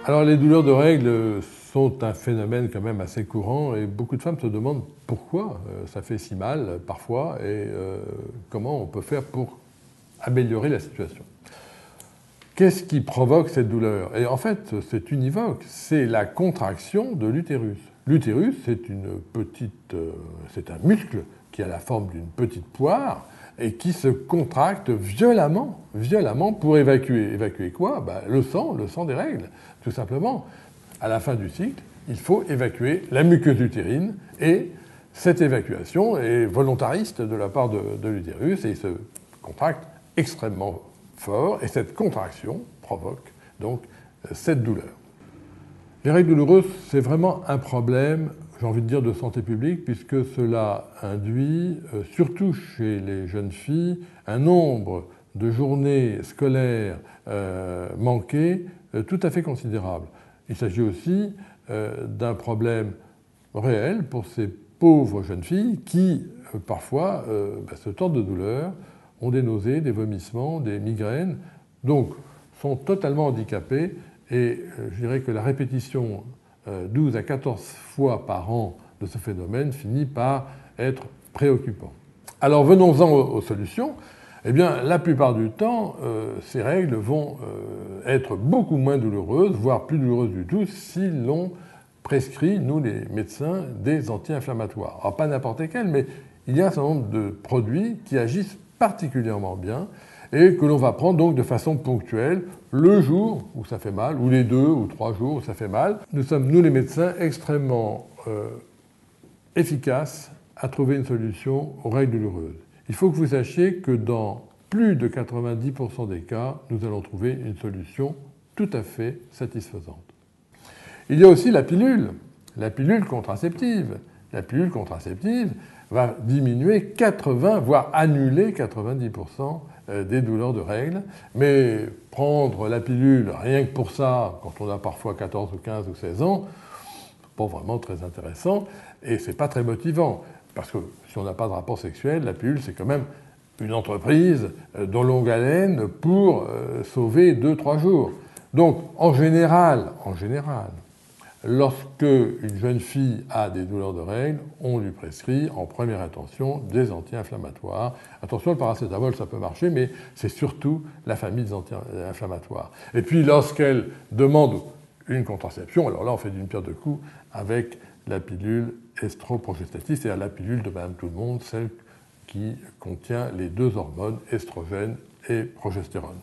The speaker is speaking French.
Alors les douleurs de règles sont un phénomène quand même assez courant et beaucoup de femmes se demandent pourquoi ça fait si mal parfois et comment on peut faire pour améliorer la situation. Qu'est-ce qui provoque cette douleur? Et en fait, c'est univoque, c'est la contraction de l'utérus. L'utérus, c'est un muscle qui a la forme d'une petite poire et qui se contracte violemment pour évacuer. Évacuer quoi? Le sang des règles, tout simplement. À la fin du cycle, il faut évacuer la muqueuse utérine et cette évacuation est volontariste de la part de l'utérus et il se contracte extrêmement fort et cette contraction provoque donc cette douleur. Les règles douloureuses, c'est vraiment un problème, j'ai envie de dire, de santé publique, puisque cela induit, surtout chez les jeunes filles, un nombre de journées scolaires manquées tout à fait considérable. Il s'agit aussi d'un problème réel pour ces pauvres jeunes filles qui, parfois, se tordent de douleur, ont des nausées, des vomissements, des migraines, donc sont totalement handicapées. Et je dirais que la répétition 12 à 14 fois par an de ce phénomène finit par être préoccupant. Alors venons-en aux solutions. Eh bien, la plupart du temps, ces règles vont être beaucoup moins douloureuses, voire plus douloureuses du tout, si l'on prescrit, nous les médecins, des anti-inflammatoires. Alors pas n'importe lesquels, mais il y a un certain nombre de produits qui agissent particulièrement bien et que l'on va prendre donc de façon ponctuelle le jour où ça fait mal, ou les 2 ou 3 jours où ça fait mal. Nous sommes, nous les médecins, extrêmement efficaces à trouver une solution aux règles douloureuses. Il faut que vous sachiez que dans plus de 90% des cas, nous allons trouver une solution tout à fait satisfaisante. Il y a aussi la pilule contraceptive. La pilule contraceptive va diminuer 80, voire annuler 90% des douleurs de règles, mais prendre la pilule rien que pour ça, quand on a parfois 14 ou 15 ou 16 ans, c'est pas vraiment très intéressant et c'est pas très motivant, parce que si on n'a pas de rapport sexuel, la pilule c'est quand même une entreprise de longue haleine pour sauver 2-3 jours. Donc en général, lorsque une jeune fille a des douleurs de règles, on lui prescrit en première intention des anti-inflammatoires. Attention, le paracétamol, ça peut marcher, mais c'est surtout la famille des anti-inflammatoires. Et puis, lorsqu'elle demande une contraception, alors là, on fait d'une pierre deux coups avec la pilule estroprogestative, c'est-à-dire la pilule de Madame Tout-le-Monde, celle qui contient les 2 hormones, estrogène et progestérone.